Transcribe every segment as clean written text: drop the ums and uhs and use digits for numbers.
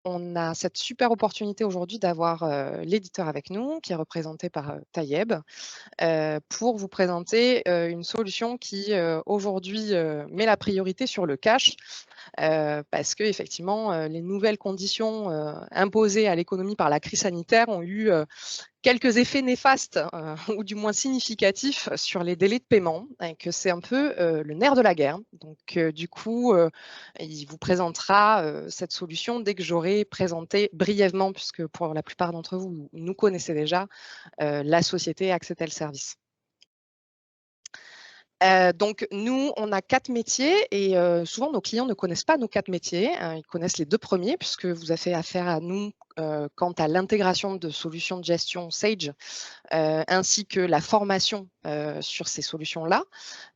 on a cette super opportunité aujourd'hui d'avoir, l'éditeur avec nous, qui est représenté par, Tayeb, pour vous présenter, une solution qui, aujourd'hui, met la priorité sur le cash. Parce qu'effectivement, les nouvelles conditions, imposées à l'économie par la crise sanitaire ont eu, quelques effets néfastes, ou du moins significatifs sur les délais de paiement et que c'est un peu, le nerf de la guerre. Donc, du coup, il vous présentera, cette solution dès que j'aurai présenté brièvement, puisque pour la plupart d'entre vous, vous nous connaissez déjà, la société Axetel Services. Donc nous, on a 4 métiers et souvent nos clients ne connaissent pas nos 4 métiers, ils connaissent les 2 premiers puisque vous avez fait affaire à nous, quant à l'intégration de solutions de gestion Sage, ainsi que la formation, sur ces solutions-là.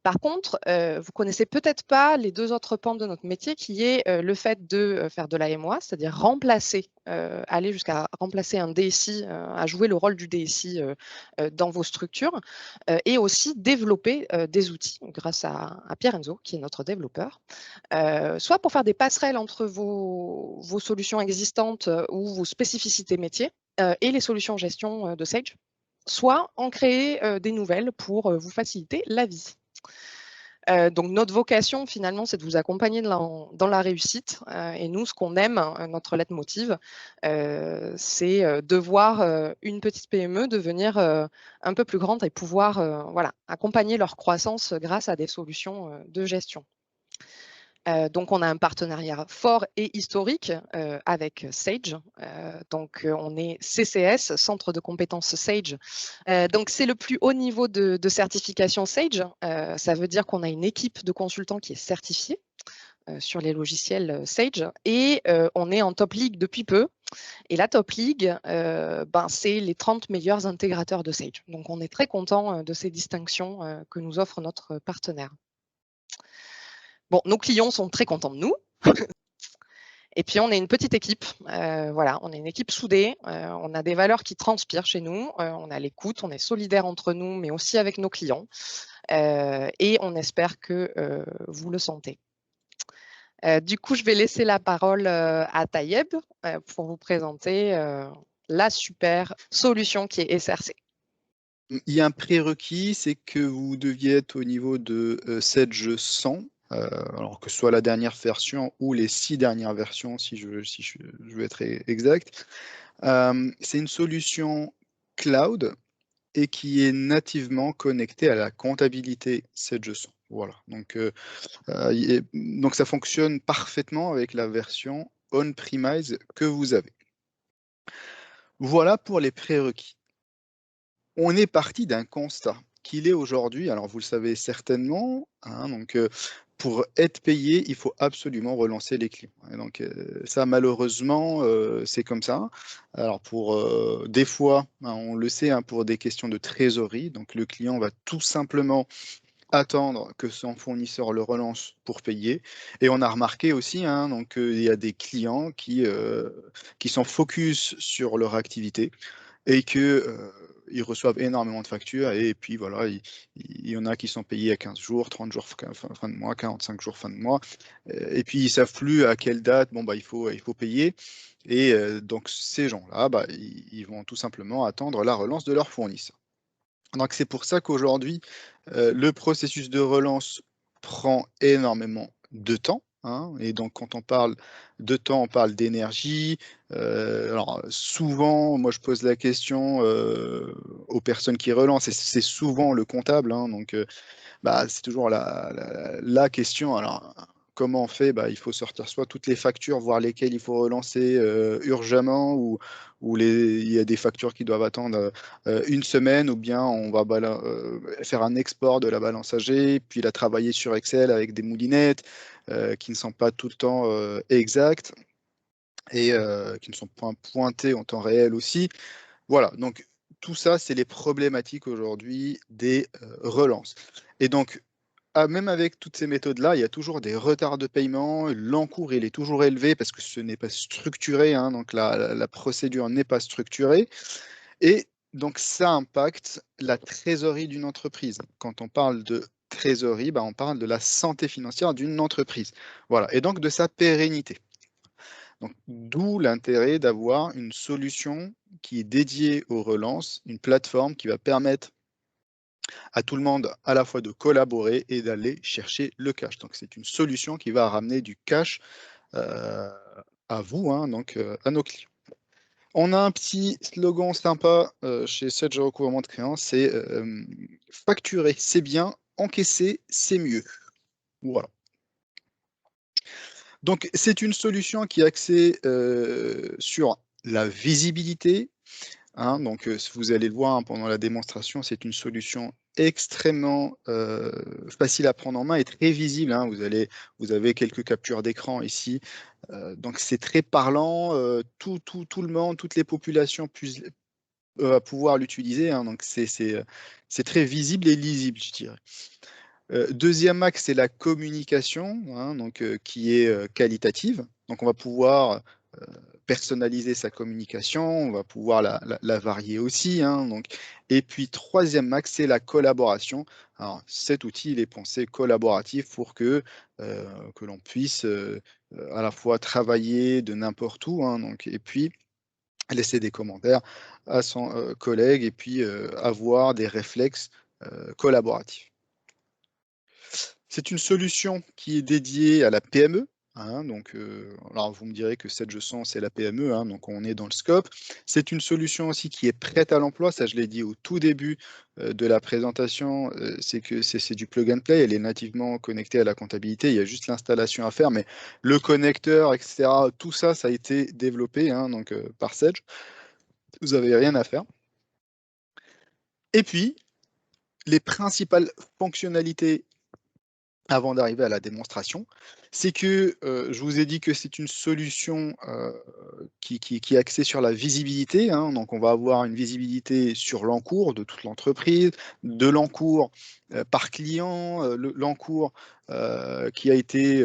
Par contre, vous connaissez peut-être pas les 2 autres pans de notre métier qui est, le fait de, faire de l'AMOA, c'est-à-dire remplacer, aller jusqu'à remplacer un DSI, à jouer le rôle du DSI, dans vos structures, et aussi développer, des outils grâce à Pierre Enzo, qui est notre développeur, soit pour faire des passerelles entre vos solutions existantes, ou vos spécificités métiers, et les solutions gestion, de Sage, soit en créer, des nouvelles pour, vous faciliter la vie. Donc notre vocation finalement, c'est de vous accompagner dans la réussite, et nous ce qu'on aime, notre leitmotiv, c'est, de voir, une petite PME devenir, un peu plus grande et pouvoir, voilà, accompagner leur croissance grâce à des solutions, de gestion. Donc on a un partenariat fort et historique, avec Sage. On est CCS, Centre de compétences Sage. Donc c'est le plus haut niveau de certification Sage. Ça veut dire qu'on a une équipe de consultants qui est certifiée, sur les logiciels, Sage et on est en top league depuis peu et la top league, c'est les 30 meilleurs intégrateurs de Sage. Donc on est très content, de ces distinctions, que nous offre notre partenaire. Bon, nos clients sont très contents de nous. Et puis on est une petite équipe, voilà, on est une équipe soudée, on a des valeurs qui transpirent chez nous, on a l'écoute, on est solidaires entre nous, mais aussi avec nos clients, et on espère que, vous le sentez. Du coup, je vais laisser la parole, à Tayeb, pour vous présenter, la super solution qui est SRC. Il y a un prérequis, c'est que vous deviez être au niveau de Sedge 100, alors que ce soit la dernière version ou les 6 dernières versions, si je veux être exact. C'est une solution cloud et qui est nativement connectée à la comptabilité Sedge 100. Voilà. Donc ça fonctionne parfaitement avec la version on-premise que vous avez. Voilà pour les prérequis. On est parti d'un constat qu'il est aujourd'hui, alors vous le savez certainement, hein, pour être payé, il faut absolument relancer les clients. Et donc ça, malheureusement, c'est comme ça. Alors des fois, hein, on le sait, hein, pour des questions de trésorerie, donc le client va tout simplement attendre que son fournisseur le relance pour payer. Et on a remarqué aussi, hein, il y a des clients qui sont focus sur leur activité et que ils reçoivent énormément de factures et puis voilà, il y en a qui sont payés à 15 jours, 30 jours fin de mois, 45 jours fin de mois, et puis ils savent plus à quelle date il faut payer. Et donc ces gens-là, ils vont tout simplement attendre la relance de leur fournisseur. Donc c'est pour ça qu'aujourd'hui, le processus de relance prend énormément de temps, hein. Et donc quand on parle de temps, on parle d'énergie. Alors souvent, moi je pose la question aux personnes qui relancent, et c'est souvent le comptable, hein. C'est toujours la question. Alors, comment on fait? Il faut sortir soit toutes les factures, voir lesquelles il faut relancer urgemment, ou il y a des factures qui doivent attendre une semaine, ou bien on va faire un export de la balance AG, puis la travailler sur Excel avec des moulinettes qui ne sont pas tout le temps exactes et qui ne sont pas pointées en temps réel aussi. Voilà, donc tout ça, c'est les problématiques aujourd'hui des relances. Et donc, même avec toutes ces méthodes-là, il y a toujours des retards de paiement, l'encours il est toujours élevé parce que ce n'est pas structuré, hein, donc la procédure n'est pas structurée. Et donc ça impacte la trésorerie d'une entreprise. Quand on parle de trésorerie, on parle de la santé financière d'une entreprise. Voilà, et donc de sa pérennité. Donc, d'où l'intérêt d'avoir une solution qui est dédiée aux relances, une plateforme qui va permettre à tout le monde à la fois de collaborer et d'aller chercher le cash. Donc, c'est une solution qui va ramener du cash à vous, hein, donc à nos clients. On a un petit slogan sympa chez Sedge Recouvrement de Créances, c'est facturer, c'est bien, encaisser, c'est mieux. Voilà. Donc, c'est une solution qui est axée sur la visibilité. Hein, donc, vous allez le voir hein, pendant la démonstration, c'est une solution extrêmement facile à prendre en main et très visible. Hein. Vous avez quelques captures d'écran ici. Donc, c'est très parlant. Tout le monde, toutes les populations à pouvoir l'utiliser. Hein. Donc, c'est très visible et lisible, je dirais. Deuxième axe, c'est la communication, hein, donc, qui est qualitative. Donc, on va pouvoir personnaliser sa communication, on va pouvoir la varier aussi. Hein, donc. Et puis, troisième axe, c'est la collaboration. Alors, cet outil, il est pensé collaboratif pour que l'on puisse à la fois travailler de n'importe où, hein, donc, et puis laisser des commentaires à son collègue et puis avoir des réflexes collaboratifs. C'est une solution qui est dédiée à la PME. Hein, donc, alors vous me direz que 7G100, c'est la PME, hein, donc on est dans le scope. C'est une solution aussi qui est prête à l'emploi, ça je l'ai dit au tout début de la présentation, c'est que c'est du plug and play, elle est nativement connectée à la comptabilité, il y a juste l'installation à faire, mais le connecteur, etc., tout ça, ça a été développé hein, donc, par Sedge. Vous n'avez rien à faire. Et puis, les principales fonctionnalités avant d'arriver à la démonstration, c'est que je vous ai dit que c'est une solution qui est axée sur la visibilité. Hein, donc, on va avoir une visibilité sur l'encours de toute l'entreprise, de l'encours par client, l'encours qui a été,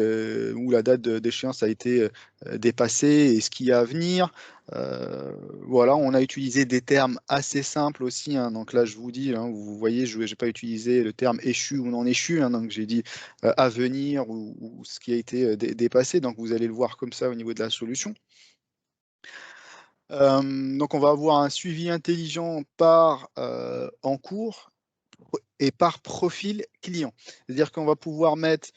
où la date d'échéance a été dépassée et ce qu'il y a à venir. Voilà, on a utilisé des termes assez simples aussi. Hein, donc là, je vous dis, hein, vous voyez, je n'ai pas utilisé le terme échu ou non échu. Hein, donc j'ai dit à venir ou ce qui a été dépassé. Donc vous allez le voir comme ça au niveau de la solution. Donc on va avoir un suivi intelligent par en cours et par profil client. C'est-à-dire qu'on va pouvoir mettre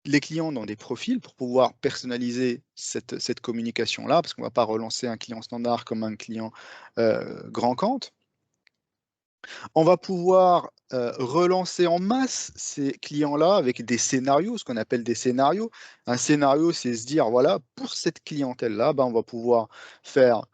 les clients dans des profils pour pouvoir personnaliser cette communication-là, parce qu'on ne va pas relancer un client standard comme un client grand compte. On va pouvoir relancer en masse ces clients-là avec des scénarios, ce qu'on appelle des scénarios. Un scénario, c'est se dire, voilà, pour cette clientèle-là, ben, on va pouvoir faire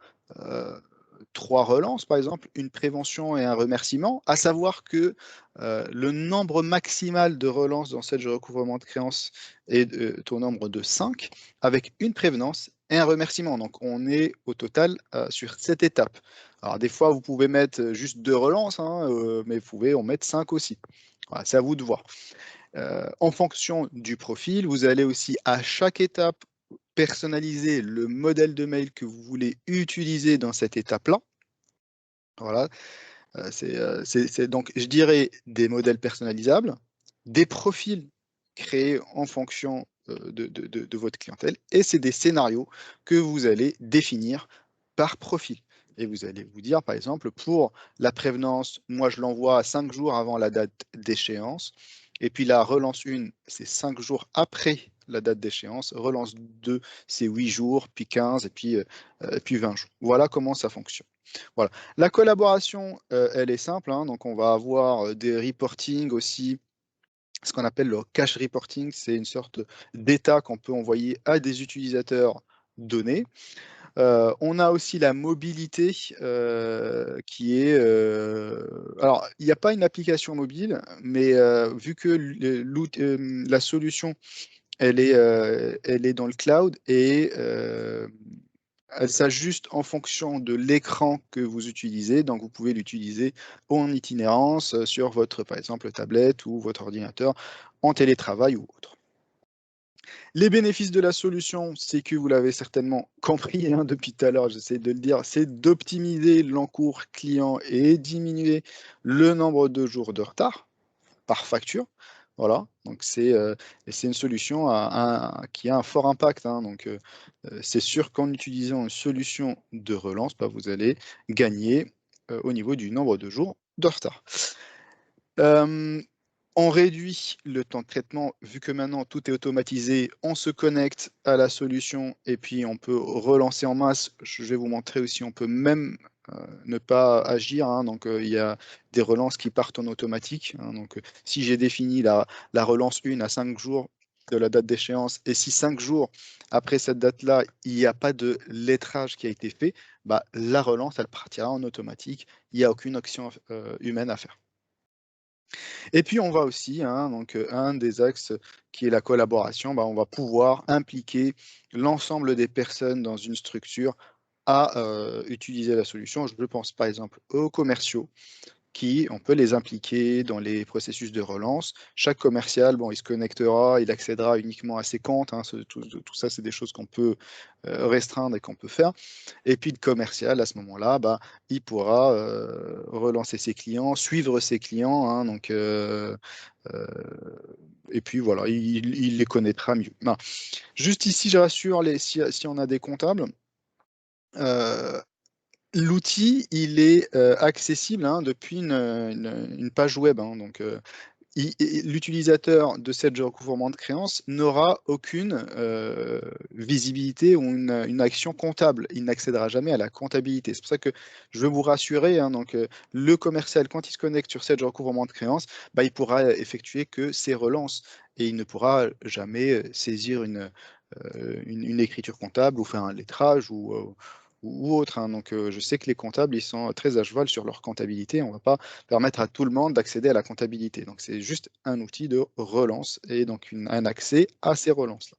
3 relances, par exemple, une prévention et un remerciement, à savoir que le nombre maximal de relances dans cette recouvrement de créances est au nombre de 5, avec une prévenance et un remerciement. Donc, on est au total sur 7 étapes. Alors, des fois, vous pouvez mettre juste 2 relances, hein, mais vous pouvez en mettre 5 aussi. Voilà, c'est à vous de voir. En fonction du profil, vous allez aussi à chaque étape personnaliser le modèle de mail que vous voulez utiliser dans cette étape-là. Voilà, c'est donc, je dirais, des modèles personnalisables, des profils créés en fonction de votre clientèle, et c'est des scénarios que vous allez définir par profil. Et vous allez vous dire, par exemple, pour la prévenance, moi je l'envoie 5 jours avant la date d'échéance, et puis la relance 1, c'est 5 jours après la date d'échéance, relance 2, c'est 8 jours, puis 15, et puis 20 jours. Voilà comment ça fonctionne. Voilà. La collaboration, elle est simple, hein, donc on va avoir des reporting aussi, ce qu'on appelle le cache reporting, c'est une sorte d'état qu'on peut envoyer à des utilisateurs donnés. On a aussi la mobilité qui est... alors, il n'y a pas une application mobile, mais vu que la solution, elle est dans le cloud et elle s'ajuste en fonction de l'écran que vous utilisez. Donc, vous pouvez l'utiliser en itinérance sur votre, par exemple, tablette ou votre ordinateur en télétravail ou autre. Les bénéfices de la solution, c'est que vous l'avez certainement compris hein, depuis tout à l'heure, j'essaie de le dire, c'est d'optimiser l'encours client et diminuer le nombre de jours de retard par facture. Voilà, donc c'est une solution qui a un fort impact, hein. Donc c'est sûr qu'en utilisant une solution de relance, bah, vous allez gagner au niveau du nombre de jours de retard. On réduit le temps de traitement, vu que maintenant tout est automatisé, on se connecte à la solution et puis on peut relancer en masse. Je vais vous montrer aussi, on peut même ne pas agir, hein. Donc il y a des relances qui partent en automatique, hein. Donc si j'ai défini la relance 1 à 5 jours de la date d'échéance, et si 5 jours après cette date-là, il n'y a pas de lettrage qui a été fait, bah, la relance, elle partira en automatique. Il n'y a aucune action humaine à faire. Et puis on va aussi, hein, donc un des axes qui est la collaboration, bah, on va pouvoir impliquer l'ensemble des personnes dans une structure à utiliser la solution. Je pense par exemple aux commerciaux qui, on peut les impliquer dans les processus de relance. Chaque commercial, bon, il se connectera, il accédera uniquement à ses comptes, hein, tout ça, c'est des choses qu'on peut restreindre et qu'on peut faire. Et puis le commercial, à ce moment-là, bah, il pourra relancer ses clients, suivre ses clients, hein, donc, euh, et puis voilà, il les connaîtra mieux. Non. Juste ici, je rassure, si on a des comptables, euh, l'outil, il est accessible, hein, depuis une page web, hein. Donc, l'utilisateur de cette recouvrement de créances n'aura aucune visibilité ou une action comptable. Il n'accédera jamais à la comptabilité. C'est pour ça que je veux vous rassurer, hein. Donc, le commercial, quand il se connecte sur cette recouvrement de créances, bah, il pourra effectuer que ses relances et il ne pourra jamais saisir une écriture comptable ou faire un lettrage ou autre, hein. Donc, je sais que les comptables, ils sont très à cheval sur leur comptabilité. On ne va pas permettre à tout le monde d'accéder à la comptabilité. Donc, c'est juste un outil de relance et donc un accès à ces relances-là.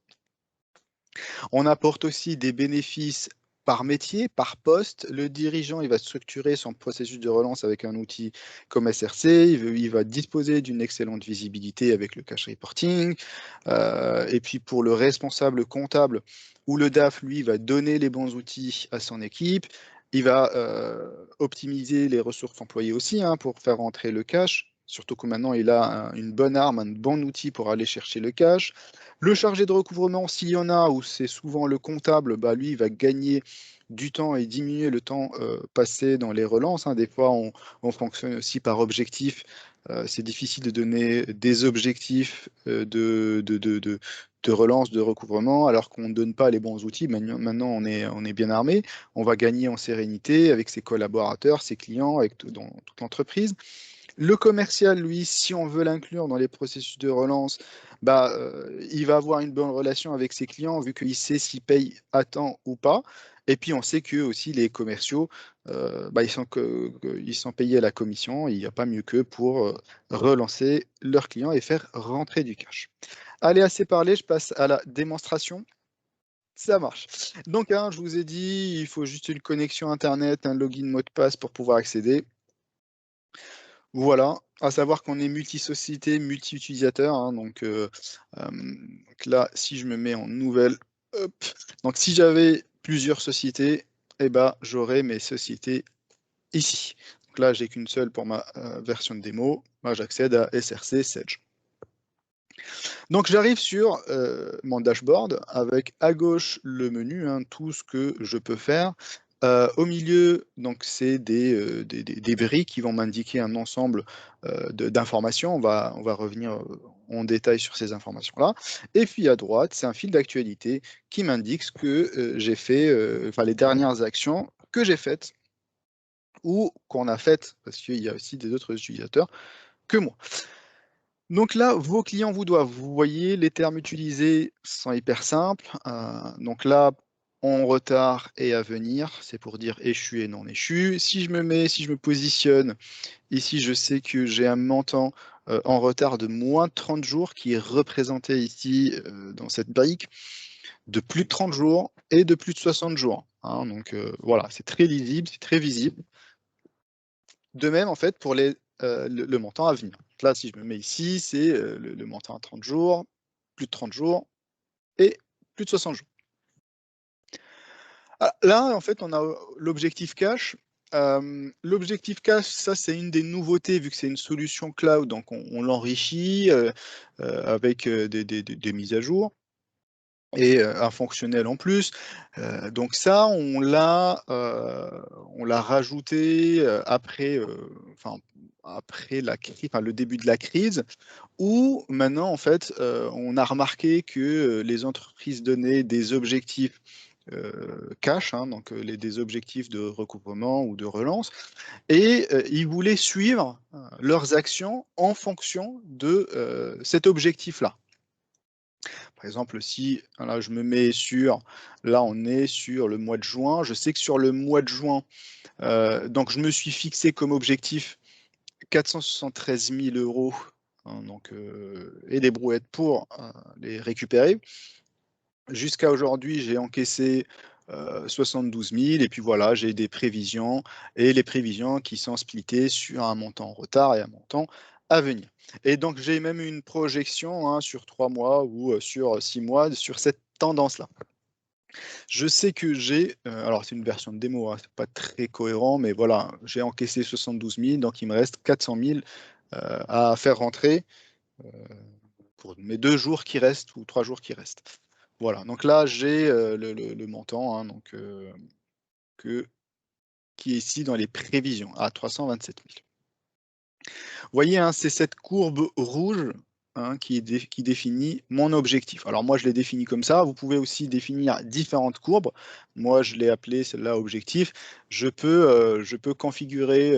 On apporte aussi des bénéfices par métier, par poste. Le dirigeant, il va structurer son processus de relance avec un outil comme SRC. Il va disposer d'une excellente visibilité avec le cash reporting. Et puis pour le responsable comptable ou le DAF, lui, va donner les bons outils à son équipe. Il va optimiser les ressources employées aussi, hein, pour faire rentrer le cash. Surtout que maintenant, il a une bonne arme, un bon outil pour aller chercher le cash. Le chargé de recouvrement, s'il y en a, où c'est souvent le comptable, bah, lui, il va gagner du temps et diminuer le temps passé dans les relances, hein. Des fois, on fonctionne aussi par objectif. C'est difficile de donner des objectifs de relance, de recouvrement, alors qu'on ne donne pas les bons outils. Maintenant, on est bien armé. On va gagner en sérénité avec ses collaborateurs, ses clients, dans toute l'entreprise. Le commercial, lui, si on veut l'inclure dans les processus de relance, bah, il va avoir une bonne relation avec ses clients vu qu'il sait s'ils payent à temps ou pas. Et puis on sait que aussi les commerciaux, bah, ils sont payés à la commission. Il n'y a pas mieux qu'eux pour relancer leurs clients et faire rentrer du cash. Allez, assez parlé, je passe à la démonstration. Ça marche. Donc, hein, je vous ai dit, il faut juste une connexion Internet, un login mot de passe pour pouvoir accéder. Voilà, à savoir qu'on est multi-société, multi-utilisateur, hein. Donc là, si je me mets en nouvelle, hop, donc si j'avais plusieurs sociétés, eh ben, j'aurais mes sociétés ici. Donc là, j'ai qu'une seule pour ma version de démo. Moi, j'accède à SRC Sedge. Donc j'arrive sur mon dashboard avec à gauche le menu, hein, tout ce que je peux faire. Au milieu, donc c'est des briques qui vont m'indiquer un ensemble d'informations. On va revenir en détail sur ces informations-là. Et puis à droite, c'est un fil d'actualité qui m'indique ce que j'ai fait, enfin les dernières actions que j'ai faites ou qu'on a faites, parce qu'il y a aussi des autres utilisateurs que moi. Donc là, vos clients vous doivent. Vous voyez, les termes utilisés sont hyper simples. Donc là, en retard et à venir, c'est pour dire échu et non échu. Si je me positionne, ici, je sais que j'ai un montant en retard de moins de 30 jours qui est représenté ici dans cette brique, de plus de 30 jours et de plus de 60 jours, hein. Donc voilà, c'est très lisible, c'est très visible. De même, en fait, pour le montant à venir. Là, si je me mets ici, c'est le montant à 30 jours, plus de 30 jours et plus de 60 jours. Ah, là, en fait, on a l'objectif cash. L'objectif cache, ça c'est une des nouveautés vu que c'est une solution cloud, donc on l'enrichit avec des mises à jour et un fonctionnel en plus. Donc ça, on l'a rajouté après le début de la crise, où maintenant en fait, on a remarqué que les entreprises donnaient des objectifs cash, hein, donc des objectifs de recouvrement ou de relance, et ils voulaient suivre leurs actions en fonction de cet objectif-là. Par exemple, si là, je me mets là on est sur le mois de juin, je sais que sur le mois de juin, donc je me suis fixé comme objectif 473 000 euros, hein, donc, et des brouettes pour les récupérer. Jusqu'à aujourd'hui, j'ai encaissé 72 000 et puis voilà, j'ai des prévisions et les prévisions qui sont splittées sur un montant en retard et un montant à venir. Et donc, j'ai même une projection hein, sur 3 mois ou sur 6 mois sur cette tendance-là. Je sais que alors c'est une version de démo, hein, c'est pas très cohérent, mais voilà, j'ai encaissé 72 000, donc il me reste 400 000 à faire rentrer pour mes 2 jours qui restent ou 3 jours qui restent. Voilà, donc là j'ai le montant hein, donc, qui est ici dans les prévisions à 327 000. Vous voyez, hein, c'est cette courbe rouge hein, qui définit mon objectif. Alors moi je l'ai défini comme ça, vous pouvez aussi définir différentes courbes. Moi je l'ai appelé celle-là objectif. Je peux configurer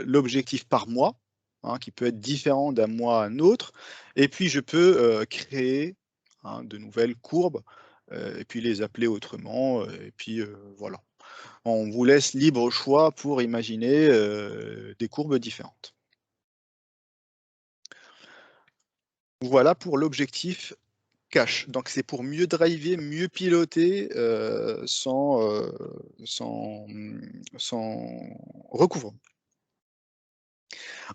l'objectif par mois, hein, qui peut être différent d'un mois à un autre, et puis je peux créer hein, de nouvelles courbes, et puis les appeler autrement, et puis voilà. On vous laisse libre choix pour imaginer des courbes différentes. Voilà pour l'objectif cash. Donc c'est pour mieux driver, mieux piloter sans recouvrement.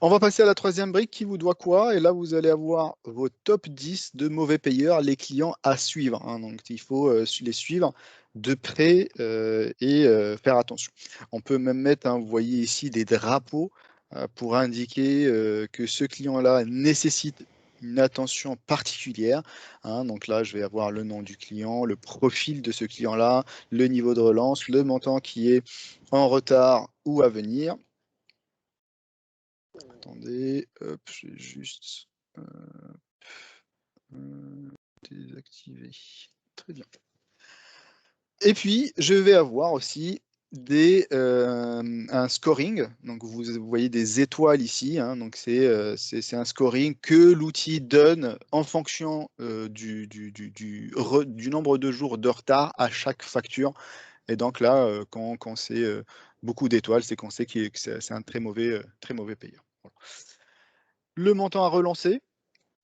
On va passer à la troisième brique qui vous doit quoi? Et là, vous allez avoir vos top 10 de mauvais payeurs, les clients à suivre, hein. Donc il faut les suivre de près et faire attention. On peut même mettre, hein, vous voyez ici, des drapeaux pour indiquer que ce client-là nécessite une attention particulière, hein. Donc là, je vais avoir le nom du client, le profil de ce client-là, le niveau de relance, le montant qui est en retard ou à venir. Attendez, hop, je vais juste désactiver. Très bien. Et puis, je vais avoir aussi un scoring. Donc, vous voyez des étoiles ici, hein. Donc, c'est un scoring que l'outil donne en fonction du nombre de jours de retard à chaque facture. Et donc là, quand c'est beaucoup d'étoiles, c'est qu'on sait que c'est un très mauvais payeur. Voilà. Le montant à relancer.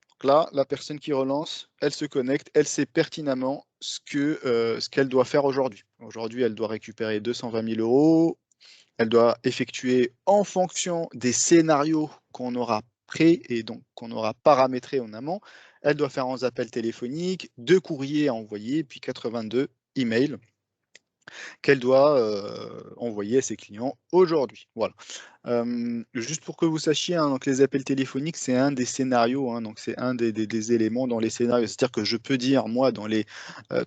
Donc là, la personne qui relance, elle se connecte, elle sait pertinemment ce qu'elle doit faire aujourd'hui. Aujourd'hui, elle doit récupérer 220 000 euros. Elle doit effectuer en fonction des scénarios qu'on aura prêts et donc qu'on aura paramétrés en amont. Elle doit faire 11 appels téléphoniques, 2 courriers à envoyer, puis 82 emails qu'elle doit envoyer à ses clients aujourd'hui. Voilà. Juste pour que vous sachiez, hein, donc les appels téléphoniques, c'est un des scénarios, hein, donc c'est un des éléments dans les scénarios. C'est-à-dire que je peux dire, moi, dans les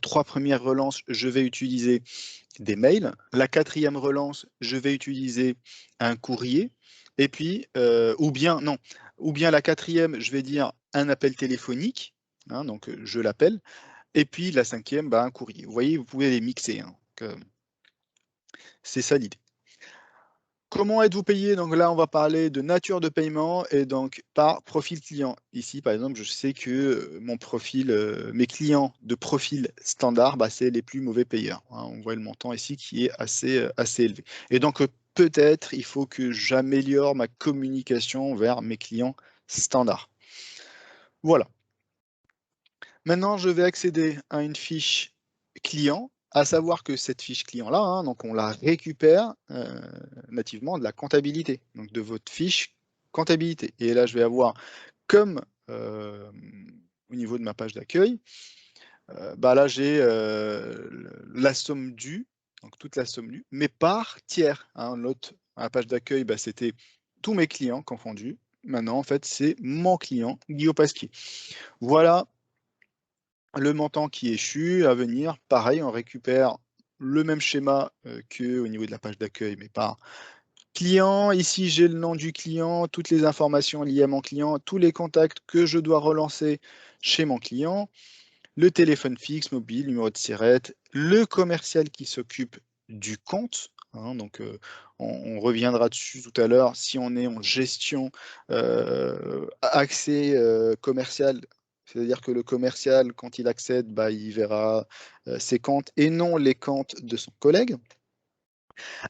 3 premières relances, je vais utiliser des mails. La 4e relance, je vais utiliser un courrier. Et puis, ou bien la 4e, je vais dire un appel téléphonique, hein, donc je l'appelle. Et puis la 5e, bah, un courrier. Vous voyez, vous pouvez les mixer. Hein, c'est ça l'idée. Comment êtes-vous payé? Donc là, on va parler de nature de paiement et donc par profil client. Ici, par exemple, je sais que mon profil, mes clients de profil standard, bah, c'est les plus mauvais payeurs, hein. On voit le montant ici qui est assez élevé. Et donc, peut-être, il faut que j'améliore ma communication vers mes clients standards. Voilà. Maintenant, je vais accéder à une fiche client, à savoir que cette fiche client-là, hein, donc on la récupère nativement de la comptabilité, donc de votre fiche comptabilité. Et là, je vais avoir comme au niveau de ma page d'accueil, bah là, j'ai la somme due, donc toute la somme due, mais par tiers, hein, À la page d'accueil, bah, c'était tous mes clients confondus. Maintenant, en fait, c'est mon client, Guillaume Pasquier. Voilà le montant qui est échu à venir. Pareil, on récupère le même schéma qu'au niveau de la page d'accueil, mais par client. Ici, j'ai le nom du client, toutes les informations liées à mon client, tous les contacts que je dois relancer chez mon client, le téléphone fixe, mobile, numéro de SIRET, le commercial qui s'occupe du compte. Hein, donc, on reviendra dessus tout à l'heure. Si on est en gestion accès commercial, c'est-à-dire que le commercial, quand il accède, bah, il verra ses comptes et non les comptes de son collègue.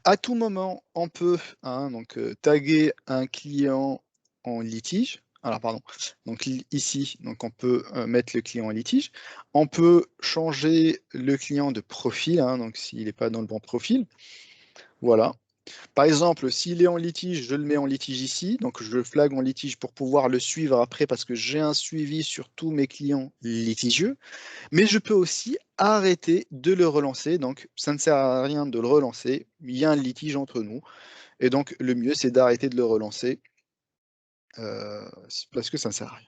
À tout moment, on peut donc, taguer un client en litige. Alors, pardon. Donc ici, donc on peut mettre le client en litige. On peut changer le client de profil, hein, donc s'il n'est pas dans le bon profil. Voilà. Par exemple, s'il est en litige, je le mets en litige ici. Donc je le flag en litige pour pouvoir le suivre après parce que j'ai un suivi sur tous mes clients litigieux. Mais je peux aussi arrêter de le relancer. Donc, ça ne sert à rien de le relancer. Il y a un litige entre nous. Et donc, le mieux, c'est d'arrêter de le relancer parce que ça ne sert à rien.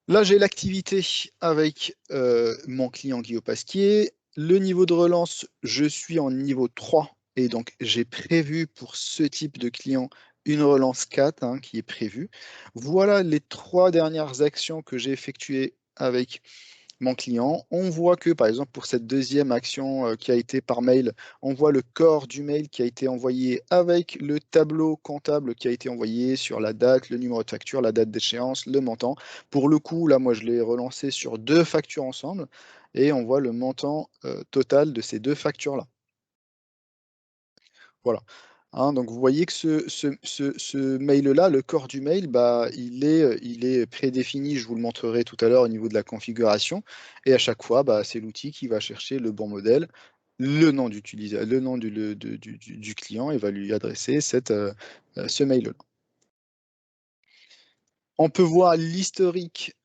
Là, j'ai l'activité avec mon client Guillaume Pasquier. Le niveau de relance, je suis en niveau 3. Et donc, j'ai prévu pour ce type de client une relance 4 qui est prévue. Voilà les 3 dernières actions que j'ai effectuées avec mon client. On voit que, par exemple, pour cette deuxième action qui a été par mail, on voit le corps du mail qui a été envoyé avec le tableau comptable qui a été envoyé sur la date, le numéro de facture, la date d'échéance, le montant. Pour le coup, là, moi, je l'ai relancé sur 2 factures ensemble et on voit le montant total de ces 2 factures-là. Voilà. Donc vous voyez que ce mail-là, le corps du mail, bah, il est prédéfini, je vous le montrerai tout à l'heure au niveau de la configuration. Et à chaque fois, bah, c'est l'outil qui va chercher le bon modèle, le nom d'utilisateur, le nom du client et va lui adresser ce mail-là. On peut voir l'historique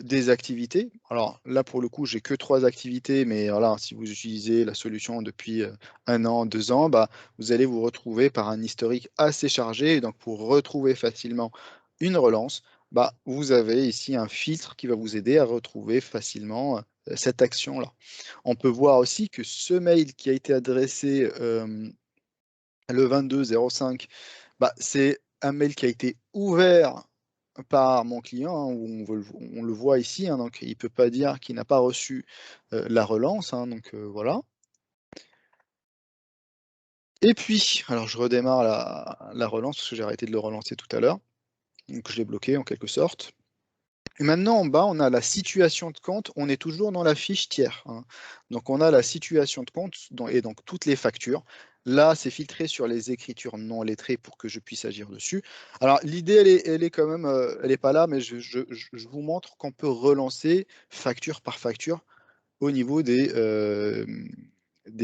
des activités. Alors là, pour le coup, j'ai que 3 activités, mais voilà, si vous utilisez la solution depuis 1 an, 2 ans, bah, vous allez vous retrouver par un historique assez chargé. Et donc, pour retrouver facilement une relance, bah, vous avez ici un filtre qui va vous aider à retrouver facilement cette action-là. On peut voir aussi que ce mail qui a été adressé le 22-05, bah, c'est un mail qui a été ouvert par mon client, où on le voit ici, donc il ne peut pas dire qu'il n'a pas reçu la relance, donc voilà. Et puis, alors je redémarre la relance, parce que j'ai arrêté de le relancer tout à l'heure, donc je l'ai bloqué en quelque sorte. Et maintenant, en bas, on a la situation de compte. On est toujours dans la fiche tiers. Donc, on a la situation de compte et donc toutes les factures. Là, c'est filtré sur les écritures non lettrées pour que je puisse agir dessus. Alors, l'idée, elle est quand même, elle n'est pas là, mais je vous montre qu'on peut relancer facture par facture au niveau des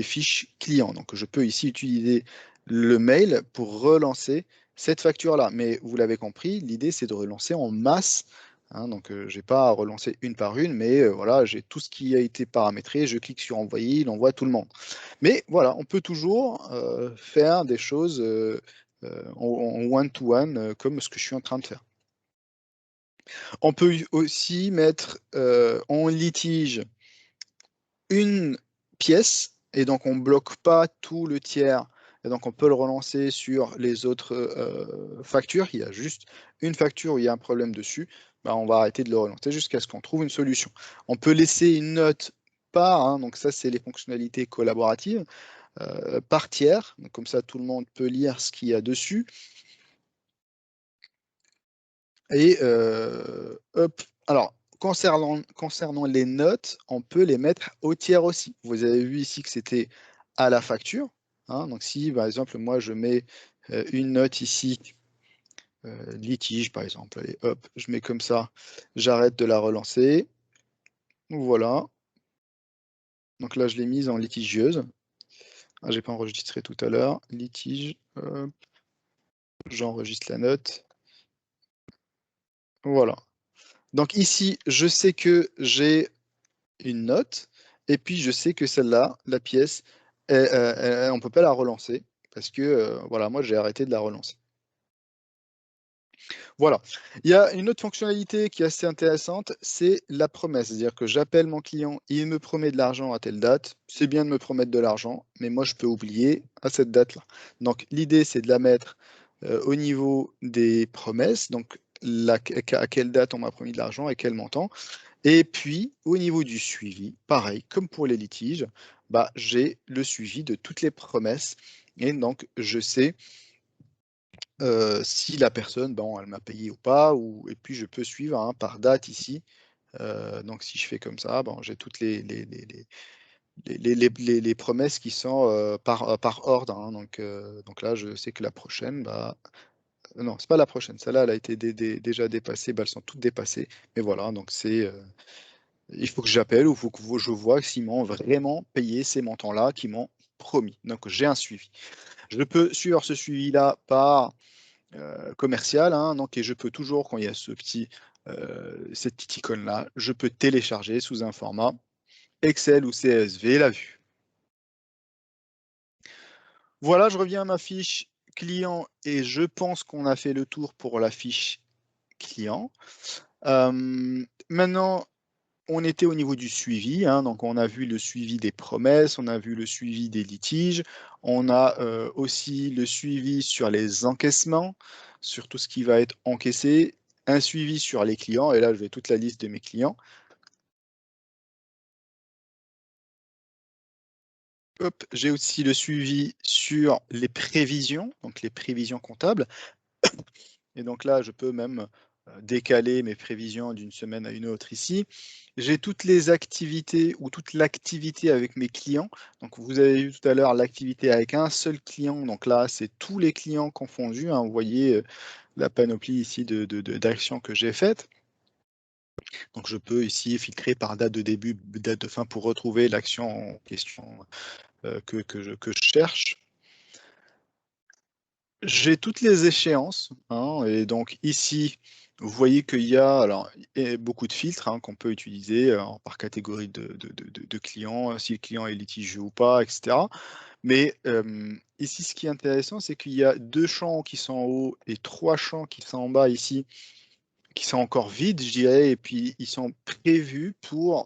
fiches clients. Donc, je peux ici utiliser le mail pour relancer cette facture-là. Mais vous l'avez compris, l'idée, c'est de relancer en masse. Donc, je n'ai pas à relancer une par une, mais voilà, j'ai tout ce qui a été paramétré. Je clique sur envoyer, il envoie à tout le monde. Mais voilà, on peut toujours faire des choses en one-to-one, comme ce que je suis en train de faire. On peut aussi mettre en litige une pièce, et donc on ne bloque pas tout le tiers, et donc on peut le relancer sur les autres factures. Il y a juste une facture où il y a un problème dessus, bah, on va arrêter de le relancer jusqu'à ce qu'on trouve une solution. On peut laisser une note par, donc ça c'est les fonctionnalités collaboratives, par tiers, donc comme ça tout le monde peut lire ce qu'il y a dessus. Et hop, alors concernant les notes, on peut les mettre au tiers aussi. Vous avez vu ici que c'était à la facture. Donc si par exemple moi je mets une note ici, litige par exemple, allez hop, je mets comme ça, j'arrête de la relancer. Voilà. Donc là je l'ai mise en litigieuse. J'ai pas enregistré tout à l'heure. Litige, j'enregistre la note. Voilà. Donc ici, je sais que j'ai une note, et puis je sais que celle-là, la pièce, on ne peut pas la relancer, parce que voilà, moi j'ai arrêté de la relancer. Voilà. Il y a une autre fonctionnalité qui est assez intéressante, c'est la promesse. C'est-à-dire que j'appelle mon client, il me promet de l'argent à telle date. C'est bien de me promettre de l'argent, mais moi je peux oublier à cette date-là. Donc l'idée, c'est de la mettre au niveau des promesses. Donc à quelle date on m'a promis de l'argent et quel montant. Et puis au niveau du suivi, pareil, comme pour les litiges, bah, j'ai le suivi de toutes les promesses. Et donc je sais si la personne, bon, elle m'a payé ou pas, et puis je peux suivre hein, par date ici. Donc si je fais comme ça, bon, j'ai toutes les promesses qui sont par ordre. Hein. Donc là, je sais que la prochaine, bah, non, c'est pas la prochaine. Celle-là, elle a été déjà dépassée. Bah, elles sont toutes dépassées. Mais voilà, donc il faut que j'appelle ou il faut que je vois s'ils m'ont vraiment payé ces montants-là qu'ils m'ont promis. Donc j'ai un suivi. Je peux suivre ce suivi-là par commercial, hein, donc, et je peux toujours, quand il y a cette petite icône-là, je peux télécharger sous un format Excel ou CSV la vue. Voilà, je reviens à ma fiche client et je pense qu'on a fait le tour pour la fiche client. Maintenant, on était au niveau du suivi, hein, donc on a vu le suivi des promesses, on a vu le suivi des litiges, on a aussi le suivi sur les encaissements, sur tout ce qui va être encaissé, un suivi sur les clients, et là je vais toute la liste de mes clients. Hop, j'ai aussi le suivi sur les prévisions, donc les prévisions comptables. Et donc là, je peux même décaler mes prévisions d'une semaine à une autre ici. J'ai toutes les activités ou toute l'activité avec mes clients. Donc vous avez vu tout à l'heure l'activité avec un seul client. Donc là, c'est tous les clients confondus. Hein. Vous voyez la panoplie ici d'actions que j'ai faites. Donc je peux ici filtrer par date de début, date de fin pour retrouver l'action en question que je cherche. J'ai toutes les échéances, hein, et donc ici, vous voyez qu'il y a alors, beaucoup de filtres hein, qu'on peut utiliser par catégorie de clients, si le client est litigieux ou pas, etc. Mais ici, ce qui est intéressant, c'est qu'il y a 2 champs qui sont en haut et 3 champs qui sont en bas ici, qui sont encore vides, je dirais, et puis ils sont prévus pour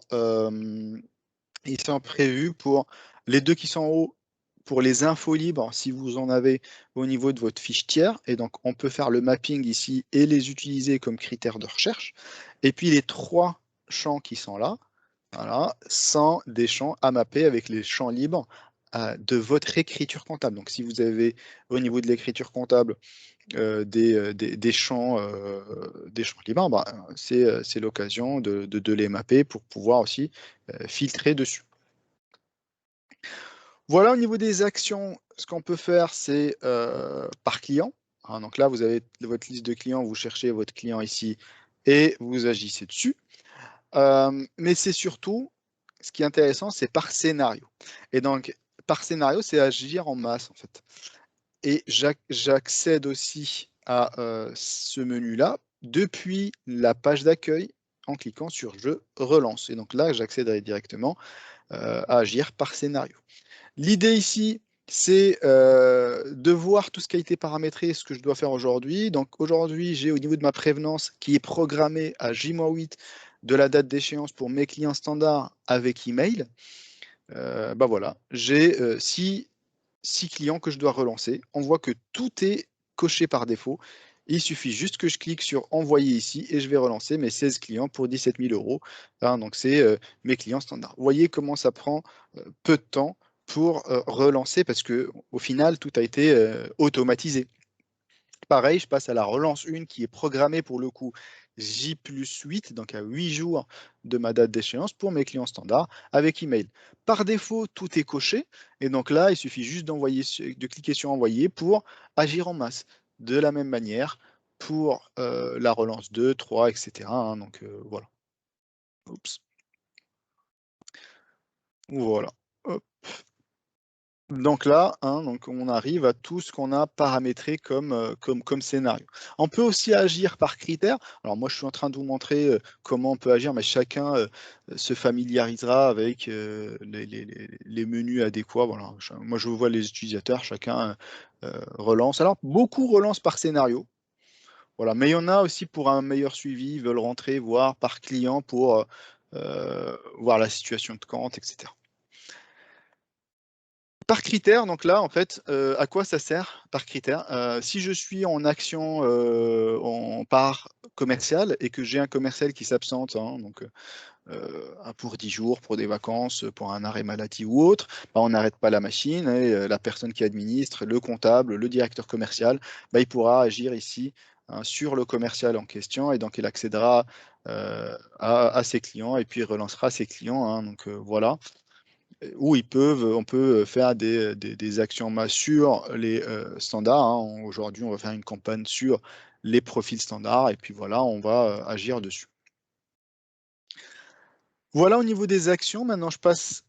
les 2 qui sont en haut pour les infos libres, si vous en avez au niveau de votre fiche tiers, et donc on peut faire le mapping ici et les utiliser comme critères de recherche. Et puis les 3 champs qui sont là, voilà, sont des champs à mapper avec les champs libres de votre écriture comptable. Donc si vous avez au niveau de l'écriture comptable des champs libres, bah, c'est l'occasion de les mapper pour pouvoir aussi filtrer dessus. Voilà, au niveau des actions, ce qu'on peut faire, c'est par client. Hein, donc là, vous avez votre liste de clients, vous cherchez votre client ici et vous agissez dessus. Mais c'est surtout, ce qui est intéressant, c'est par scénario. Et donc, par scénario, c'est agir en masse, en fait. Et j'accède aussi à ce menu-là depuis la page d'accueil en cliquant sur « Je relance ». Et donc là, j'accéderai directement à agir par scénario. L'idée ici, c'est de voir tout ce qui a été paramétré, ce que je dois faire aujourd'hui. Donc aujourd'hui, j'ai au niveau de ma prévenance qui est programmée à J-8 de la date d'échéance pour mes clients standards avec email. Bah voilà, j'ai 6 clients que je dois relancer. On voit que tout est coché par défaut. Il suffit juste que je clique sur envoyer ici et je vais relancer mes 16 clients pour 17 000 euros. Hein, donc c'est mes clients standards. Vous voyez comment ça prend peu de temps pour relancer parce que au final, tout a été automatisé. Pareil, je passe à la relance 1 qui est programmée pour le coup J+8, donc à 8 jours de ma date d'échéance pour mes clients standards avec email. Par défaut, tout est coché. Et donc là, il suffit juste de cliquer sur envoyer pour agir en masse. De la même manière pour la relance 2, 3, etc. Hein, donc voilà. Oups. Voilà. Hop. Donc là, donc on arrive à tout ce qu'on a paramétré comme scénario. On peut aussi agir par critères. Alors moi, je suis en train de vous montrer comment on peut agir, mais chacun se familiarisera avec les menus adéquats. Voilà. Moi, je vois les utilisateurs, chacun relance. Alors, beaucoup relancent par scénario. Voilà. Mais il y en a aussi pour un meilleur suivi, ils veulent rentrer, voir par client pour voir la situation de compte, etc. Par critère, donc là, en fait, à quoi ça sert par critère? Si je suis en action en part commerciale et que j'ai un commercial qui s'absente, donc pour 10 jours, pour des vacances, pour un arrêt maladie ou autre, bah, on n'arrête pas la machine et la personne qui administre, le comptable, le directeur commercial, bah, il pourra agir ici sur le commercial en question et donc il accédera à ses clients et puis il relancera ses clients. Donc voilà où on peut faire des actions masse sur les standards. Aujourd'hui, on va faire une campagne sur les profils standards et puis voilà, on va agir dessus. Voilà au niveau des actions. Maintenant, je passe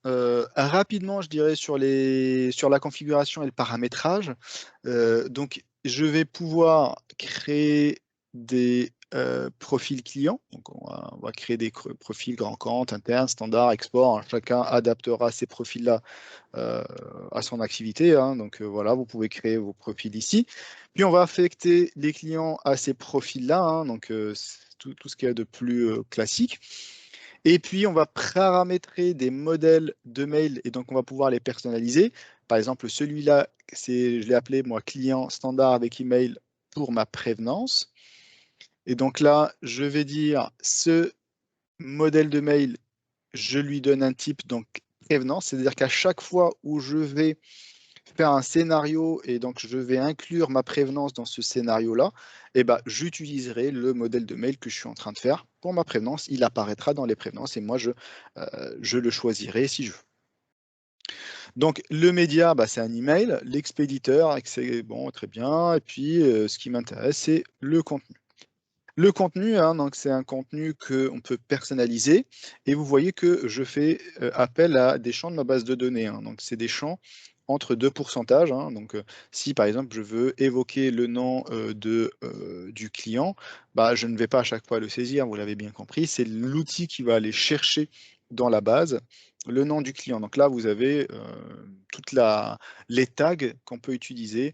rapidement, je dirais, sur la configuration et le paramétrage. Donc, je vais pouvoir créer des profils clients. Donc, on va créer des profils grand compte, interne, standard, export. Chacun adaptera ces profils-là à son activité. Donc, voilà, vous pouvez créer vos profils ici. Puis, on va affecter les clients à ces profils-là. Donc, tout ce qu'il y a de plus classique. Et puis, on va paramétrer des modèles de mail et donc on va pouvoir les personnaliser. Par exemple, celui-là, je l'ai appelé moi client standard avec email pour ma prévenance. Et donc là, je vais dire ce modèle de mail, je lui donne un type donc prévenance, c'est-à-dire qu'à chaque fois où je vais faire un scénario et donc je vais inclure ma prévenance dans ce scénario-là, et ben, j'utiliserai le modèle de mail que je suis en train de faire pour ma prévenance. Il apparaîtra dans les prévenances et moi, je le choisirai si je veux. Donc, le média, bah, c'est un email. L'expéditeur, c'est bon, très bien. Et puis, ce qui m'intéresse, c'est le contenu. Le contenu, donc c'est un contenu qu'on peut personnaliser. Et vous voyez que je fais appel à des champs de ma base de données. Donc, c'est des champs entre deux pourcentages. Donc, si par exemple je veux évoquer le nom du client, bah, je ne vais pas à chaque fois le saisir, vous l'avez bien compris. C'est l'outil qui va aller chercher dans la base le nom du client. Donc là, vous avez toutes les tags qu'on peut utiliser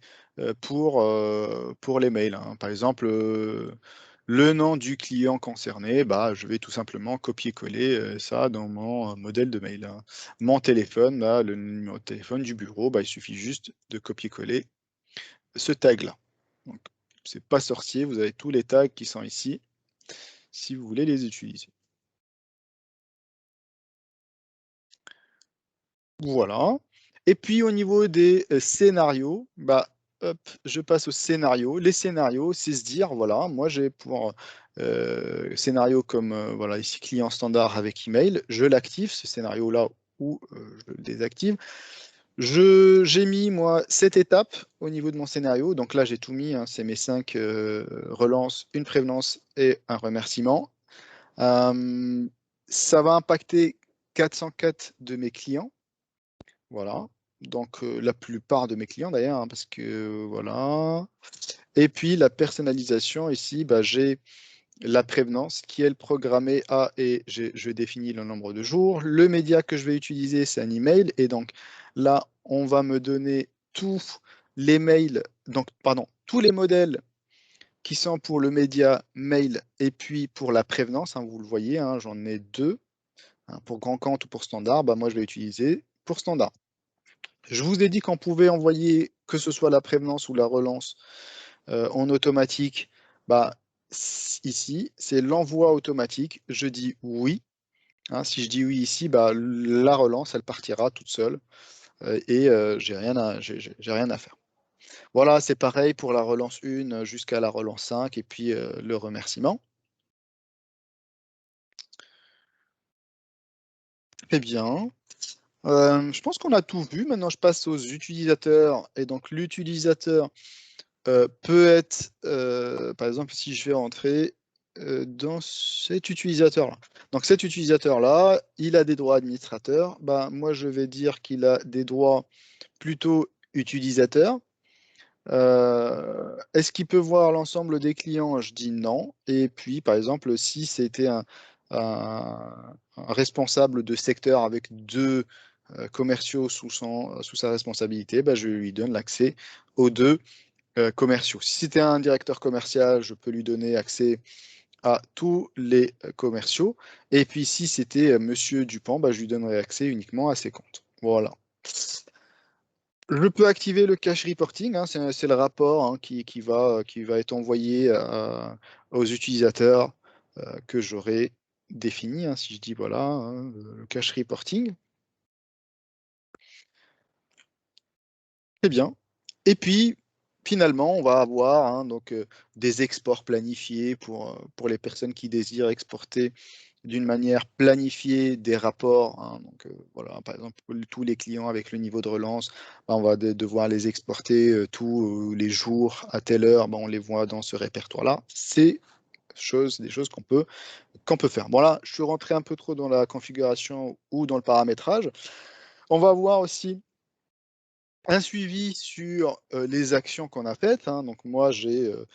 pour les mails. Par exemple, le nom du client concerné, bah, je vais tout simplement copier-coller ça dans mon modèle de mail. Mon téléphone, là, le numéro de téléphone du bureau, bah, il suffit juste de copier-coller ce tag-là. Donc, c'est pas sorcier, vous avez tous les tags qui sont ici, si vous voulez les utiliser. Voilà. Et puis au niveau des scénarios, bah, hop, je passe au scénario. Les scénarios, c'est se dire, voilà, moi j'ai pour scénario comme voilà, ici client standard avec email, je l'active, ce scénario-là, ou je le désactive. J'ai mis, moi, 7 étapes au niveau de mon scénario. Donc là, j'ai tout mis, c'est mes 5 relances, une prévenance et un remerciement. Ça va impacter 404 de mes clients. Voilà, donc la plupart de mes clients d'ailleurs, parce que voilà. Et puis la personnalisation ici, bah, j'ai la prévenance qui est programmée à et je définis le nombre de jours. Le média que je vais utiliser, c'est un email. Et donc là, on va me donner tous les mails, donc pardon, tous les modèles qui sont pour le média mail et puis pour la prévenance. Vous le voyez, j'en ai deux. Pour grand compte ou pour standard, bah, moi je vais utiliser pour standard. Je vous ai dit qu'on pouvait envoyer, que ce soit la prévenance ou la relance, en automatique. Bah, ici, c'est l'envoi automatique. Je dis oui. Si je dis oui ici, bah, la relance, elle partira toute seule et j'ai rien à faire. Voilà, c'est pareil pour la relance 1 jusqu'à la relance 5 et puis le remerciement. Très bien. Je pense qu'on a tout vu. Maintenant, je passe aux utilisateurs. Et donc, l'utilisateur peut être, par exemple, si je vais rentrer dans cet utilisateur-là. Donc cet utilisateur-là, il a des droits administrateurs. Ben, moi, je vais dire qu'il a des droits plutôt utilisateurs. Est-ce qu'il peut voir l'ensemble des clients? Je dis non. Et puis, par exemple, si c'était un responsable de secteur avec deux commerciaux sous sa responsabilité, ben, je lui donne l'accès aux deux commerciaux. Si c'était un directeur commercial, je peux lui donner accès à tous les commerciaux. Et puis, si c'était Monsieur Dupont, ben, je lui donnerai accès uniquement à ses comptes. Voilà. Je peux activer le cache reporting, hein, c'est le rapport hein, qui va être envoyé aux utilisateurs que j'aurai défini. Hein, si je dis voilà, hein, le cache reporting. Très bien. Et puis, finalement, on va avoir hein, donc, des exports planifiés pour les personnes qui désirent exporter d'une manière planifiée des rapports. Hein, donc, voilà, par exemple, tous les clients avec le niveau de relance, ben, on va devoir les exporter tous les jours à telle heure. Ben, on les voit dans ce répertoire-là. C'est des choses qu'on peut faire. Bon, là, je suis rentré un peu trop dans la configuration ou dans le paramétrage. On va voir aussi un suivi sur les actions qu'on a faites. Hein. Donc moi, je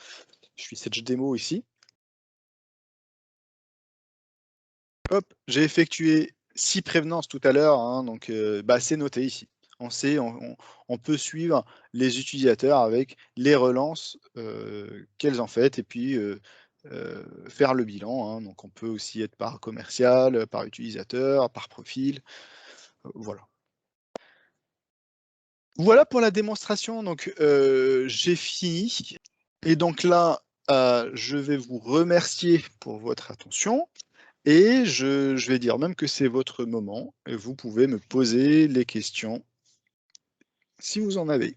suis cette démo ici. Hop, j'ai effectué 6 prévenances tout à l'heure. Hein. Donc bah, c'est noté ici. On sait, on peut suivre les utilisateurs avec les relances qu'elles ont faites et puis faire le bilan. Hein. Donc on peut aussi être par commercial, par utilisateur, par profil. Voilà. Voilà pour la démonstration. Donc j'ai fini. Et donc là, je vais vous remercier pour votre attention et je vais dire même que c'est votre moment et vous pouvez me poser les questions si vous en avez.